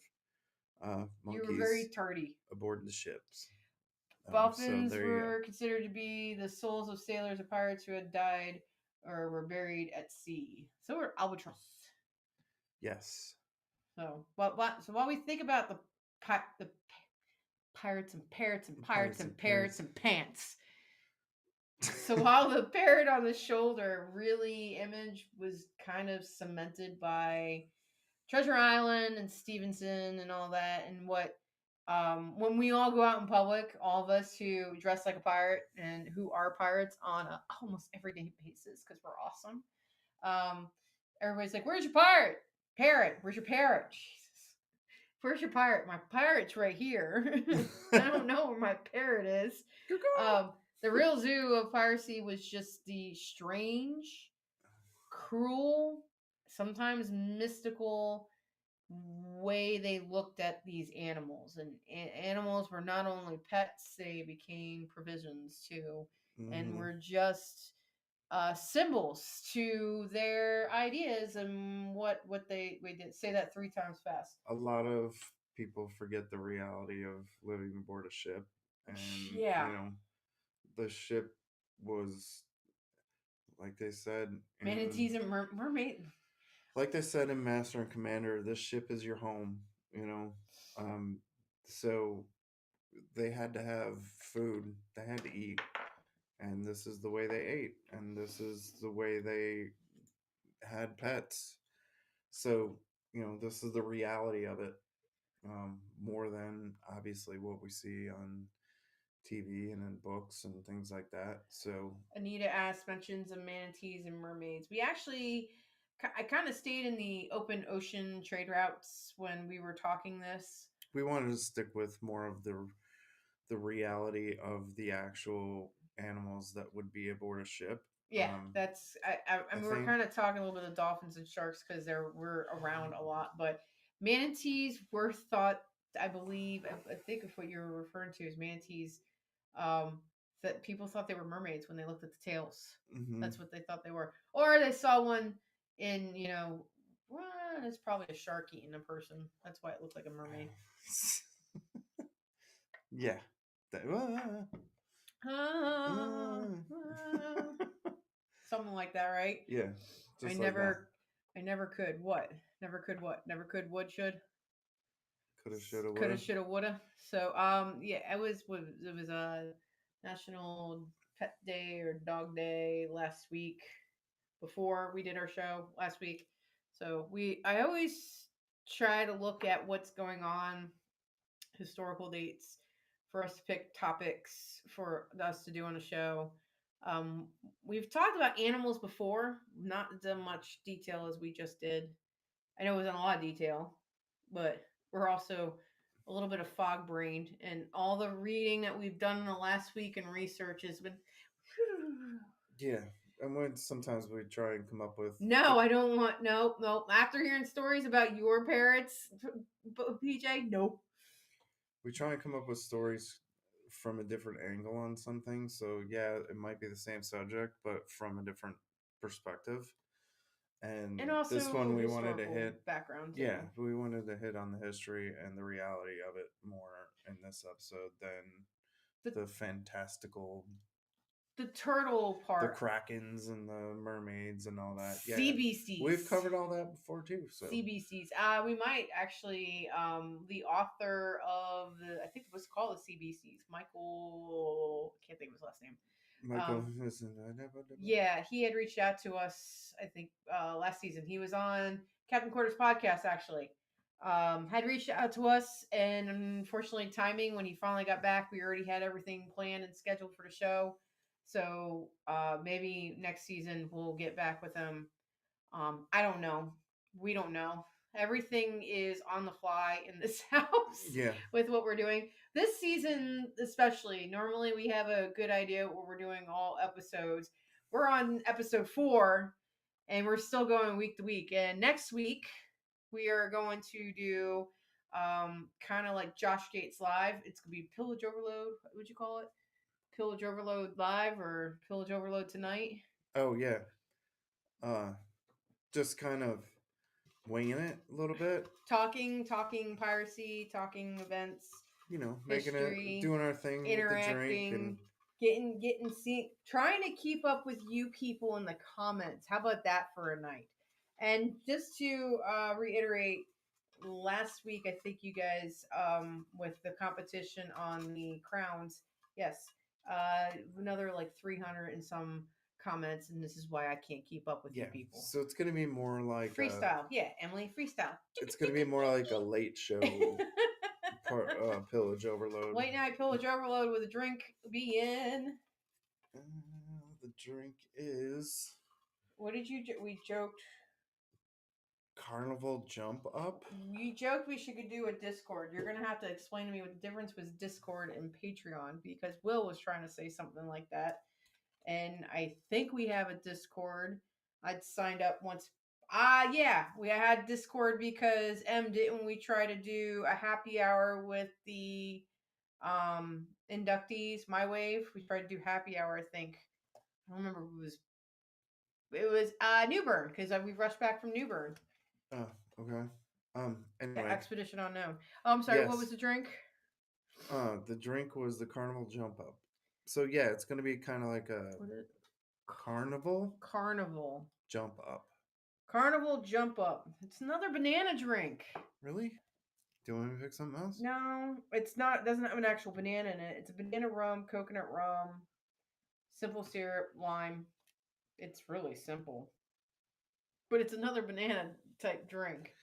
you were very
monkeys
tardy.
aboard the ships. So
Dolphins
there you go.
were considered to be the souls of sailors or pirates who had died or were buried at sea. So were albatross.
Yes.
So so while we think about the pirates and parrots and pirates and parrots and pants. So while the parrot on the shoulder really image was kind of cemented by Treasure Island and Stevenson and all that, and what when we all go out in public, all of us who dress like a pirate and who are pirates on a almost everyday basis because we're awesome. Everybody's like, "Where's your pirate? Parrot? Where's your parrot? Jesus, where's your pirate? My parrot's right here. I don't know where my parrot is." The real zoo of piracy was just the strange, cruel, sometimes mystical way they looked at these animals. And animals were not only pets, they became provisions too, and were just symbols to their ideas and what they did. Say that 3 times fast.
A lot of people forget the reality of living aboard a ship, and
Yeah.
the ship was, like they said,
Manatees and mermaid.
Like they said in Master and Commander, this ship is your home. Um, so they had to have food. They had to eat, and this is the way they ate, and this is the way they had pets. So this is the reality of it, more than obviously what we see on TV and in books and things like that. So
Anita asked mentions of manatees and mermaids. We actually, I kind of stayed in the open ocean trade routes when we were talking this.
we wanted to stick with more of the reality of the actual animals that would be aboard a ship.
Yeah, that's. I mean, we're kind of talking a little bit of dolphins and sharks because we're around a lot, but manatees were thought. I believe. I think of what you're referring to as manatees. That people thought they were mermaids when they looked at the tails.
Mm-hmm.
That's what they thought they were, or they saw one in well, it's probably a shark eating a person. That's why it looked like a mermaid.
Yeah.
Something like that, right?
Yeah.
I never could. What? Never could what? Never could would should?
Coulda, shoulda, woulda.
Coulda, shoulda, woulda. So yeah, it was a National Pet Day or Dog Day last week before we did our show last week. So I always try to look at what's going on, historical dates, for us to pick topics for us to do on the show. We've talked about animals before, not as much detail as we just did. I know it was in a lot of detail, but we're also a little bit of fog brained, and all the reading that we've done in the last week and research has been.
Yeah, and sometimes we try and come up with.
No, I don't want. Nope. After hearing stories about your parrots, PJ, nope.
We try and come up with stories from a different angle on something. So yeah, it might be the same subject, but from a different perspective. And
also
this one we wanted to hit
background. Too.
Yeah, we wanted to hit on the history and the reality of it more in this episode than the fantastical.
The turtle part,
the krakens and the mermaids and all that. Yeah,
sea beasties.
We've covered all that before too. So
sea beasties. We might actually. The author of I think it was called the Sea Beasties, Michael. I can't think of his last name.
Michael.
Yeah, he had reached out to us. I think last season he was on Captain Quarter's podcast. Actually, had reached out to us, and unfortunately, timing when he finally got back, we already had everything planned and scheduled for the show. So maybe next season we'll get back with him. I don't know. We don't know. Everything is on the fly in this house.
Yeah.
With what we're doing this season, especially. Normally we have a good idea what we're doing all episodes. We're on episode 4, and we're still going week to week. And next week we are going to do kind of like Josh Gates Live. It's gonna be Pillage Overload. What would you call it? Pillage Overload Live or Pillage Overload Tonight?
Oh yeah. Just kind of winging it a little bit.
Talking piracy, talking events.
Making history, it, doing our thing, interacting. With the drink and
trying to keep up with you people in the comments. How about that for a night? And just to reiterate, last week I think you guys with the competition on the crowns, yes, another like 300 and some comments, and this is why I can't keep up with you
Yeah.
people.
So it's gonna be more like
Freestyle, yeah, Emily, freestyle.
it's gonna be more like a late show pillage overload.
Late night pillage overload with a drink begin.
The drink is
What did we joked?
Carnival Jump Up.
We joked we should do a Discord. You're gonna have to explain to me what the difference was Discord and Patreon, because Will was trying to say something like that, and I think we have a Discord. I'd signed up once. Yeah, we had Discord because didn't we try to do a happy hour with the inductees? My Wave. We tried to do happy hour. I think. I don't remember who it was New Bern, because we rushed back from New Bern.
Oh, okay. Anyway.
Yeah, Expedition Unknown. Oh, I'm sorry. Yes. What was the drink?
The drink was the Carnival Jump Up. So yeah, it's gonna be kind of like a carnival.
Carnival
Jump Up.
Carnival Jump Up. It's another banana drink.
Really? Do you want me to pick something else?
No, it's not. It doesn't have an actual banana in it. It's a banana rum, coconut rum, simple syrup, lime. It's really simple. But it's another banana type drink.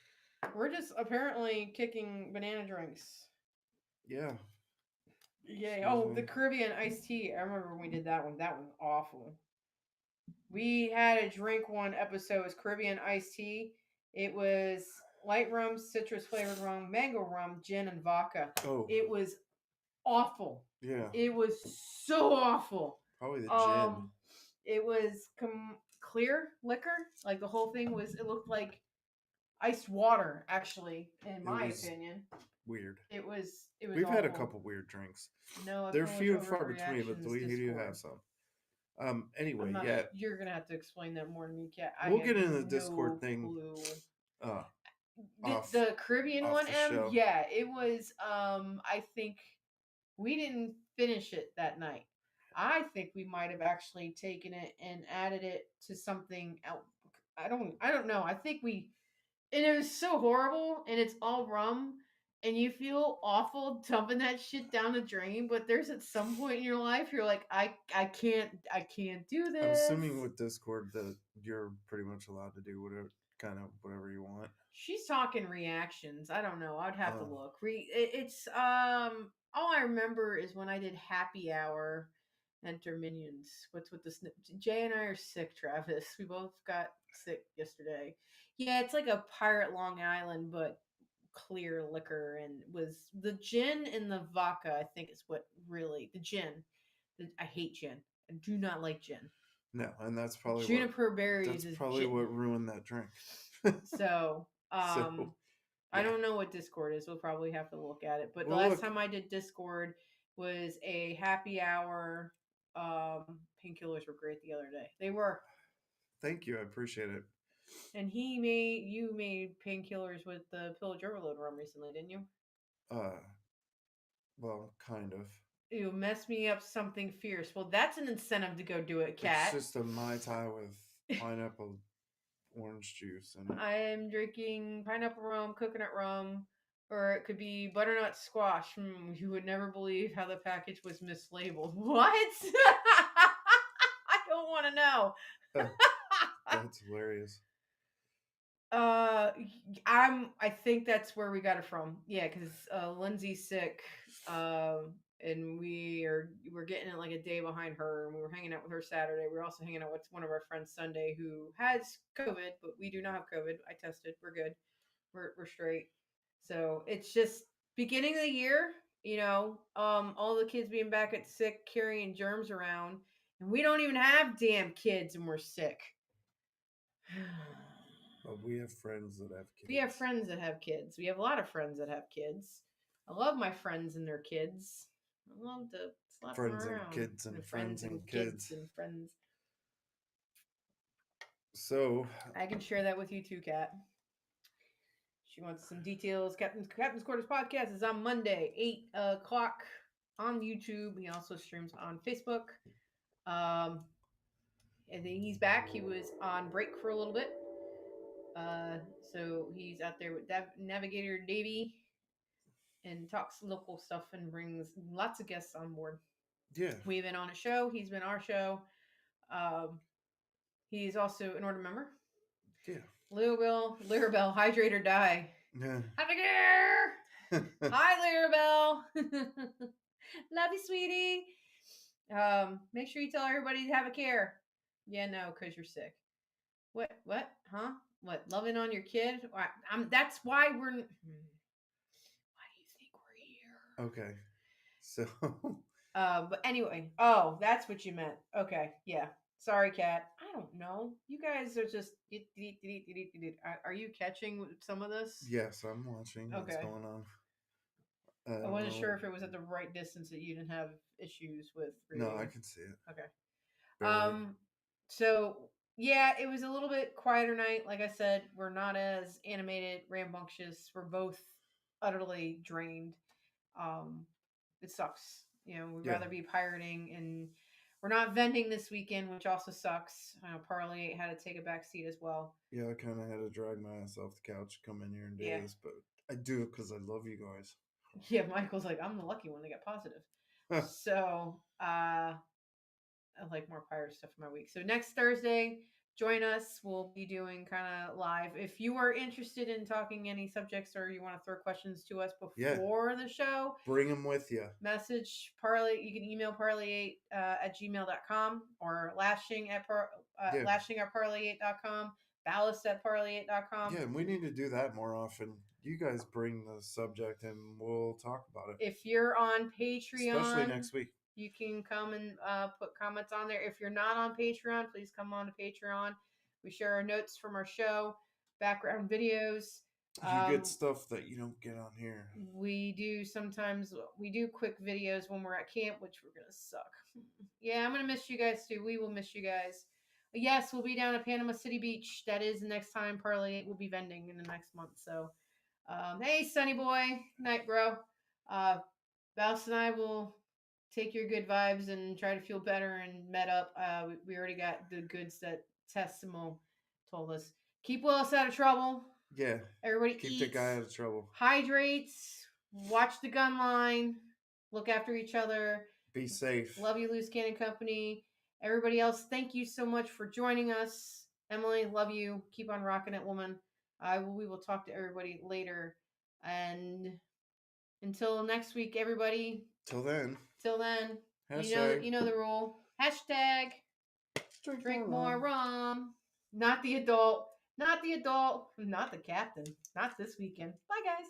We're just apparently kicking banana drinks.
Yeah.
Yeah. Oh, the Caribbean iced tea. I remember when we did that one. That was awful. We had a drink one episode. It was Caribbean iced tea. It was light rum, citrus flavored rum, mango rum, gin, and vodka. Oh. It was awful.
Yeah.
It was so awful.
Probably the gin.
It was clear liquor. Like the whole thing was, it looked like iced water, actually, in my opinion.
Weird.
It was
We've had a couple weird drinks.
No,
they're few and far between, but we do have some. Anyway, yeah.
You're gonna have to explain that more to me, Kat.
We'll get into the Discord thing.
The Caribbean one, M. Yeah, it was. I think we didn't finish it that night. I think we might have actually taken it and added it to something else. I don't know. I think we, and it was so horrible, and it's all rum, and you feel awful dumping that shit down the drain. But there's at some point in your life you're like, I can't do this.
I'm assuming with Discord that you're pretty much allowed to do whatever you want.
She's talking reactions. I don't know. I'd have to look. It's all I remember is when I did happy hour. Enter minions. What's with the snip? Jay and I are sick, Travis. We both got sick yesterday. Yeah, it's like a pirate Long Island, but clear liquor, and was the gin and the vodka. I think is what really the gin. I hate gin. I do not like gin.
No, and that's probably
juniper berries.
That's
is
probably
gin.
What ruined that drink.
So, yeah. I don't know what Discord is. We'll probably have to look at it. But the last time I did Discord was a happy hour. Painkillers were great the other day. They were.
Thank you. I appreciate it.
And you made painkillers with the Pillage Overload rum recently, didn't you?
Well, kind of.
You messed me up something fierce. Well, that's an incentive to go do it, Kat.
It's just a Mai Tai with pineapple orange juice. And
I'm drinking pineapple rum, coconut rum, or it could be butternut squash. You would never believe how the package was mislabeled. What? I don't want to know.
That's hilarious.
I think that's where we got it from. Yeah, because Lindsay's sick, and we're getting it like a day behind her, and we were hanging out with her Saturday. We were also hanging out with one of our friends Sunday who has COVID, but we do not have COVID. I tested. We're good. We're straight. So it's just beginning of the year, all the kids being back at sick, carrying germs around, and we don't even have damn kids, and we're sick.
But we have friends that have kids.
We have friends that have kids. We have a lot of friends that have kids. I love my friends and their kids. I love to slap
friends
them around.
And kids and friends and kids
and friends.
So
I can share that with you too, Kat. She wants some details. Captain's Quarters podcast is on Monday, 8 o'clock on YouTube. He also streams on Facebook. Um, and then he's back. He was on break for a little bit. So he's out there with Navigator Davey and talks local stuff and brings lots of guests on board.
Yeah.
We've been on a show. He's been our show. Um, he's also an order member.
Yeah.
Lirabelle, hydrate or die.
Yeah.
Hi, Lirabelle. Love you, sweetie. Make sure you tell everybody to have a care. Yeah, no, because you're sick. What? Huh? What? Loving on your kid? That's why we're. Why do you think we're
here? Okay. So.
But anyway. Oh, that's what you meant. Okay. Yeah. Sorry, Kat. I don't know. You guys are just. Are you catching some of this?
Yes, I'm watching what's going on.
I wasn't sure if it was at the right distance that you didn't have issues with reading.
No, I can see it.
Okay.
Barely.
So yeah, it was a little bit quieter night. Like I said, we're not as animated, rambunctious. We're both utterly drained. It sucks. We'd rather be pirating, and we're not vending this weekend, which also sucks. Parlay had to take a back seat as well.
Yeah, I kind of had to drag my ass off the couch to come in here and do this, but I do it because I love you guys.
Yeah, Michael's like, I'm the lucky one to get positive. So, I like more pirate stuff in my week. So next Thursday, join us. We'll be doing kind of live. If you are interested in talking any subjects or you want to throw questions to us before the show,
bring them with you.
Message Parlay. You can email parlay8 at gmail.com or lashing at parlay8.com, ballast at parlay8.com.
Yeah, and we need to do that more often. You guys bring the subject and we'll talk about it.
If you're on Patreon,
especially next week,
you can come and put comments on there. If you're not on Patreon, please come on to Patreon. We share our notes from our show, background videos.
You get stuff that you don't get on here.
We do quick videos when we're at camp, which we're going to suck. Yeah, I'm going to miss you guys too. We will miss you guys. Yes, we'll be down at Panama City Beach. That is the next time Parlay will be vending in the next month. So, hey, Sunny Boy. Night, bro. Bouse and I will take your good vibes and try to feel better and met up. We already got the goods that Testimo told us. Keep Willis out of trouble.
Yeah.
Everybody
keep the guy out of trouble.
Hydrates. Watch the gun line. Look after each other.
Be safe.
Love you, Loose Cannon Company. Everybody else, thank you so much for joining us. Emily, love you. Keep on rocking it, woman. We will talk to everybody later. And until next week, everybody.
Till then.
Hashtag. You know the rule. Hashtag. Drink more rum. Not the adult. Not the captain. Not this weekend. Bye, guys.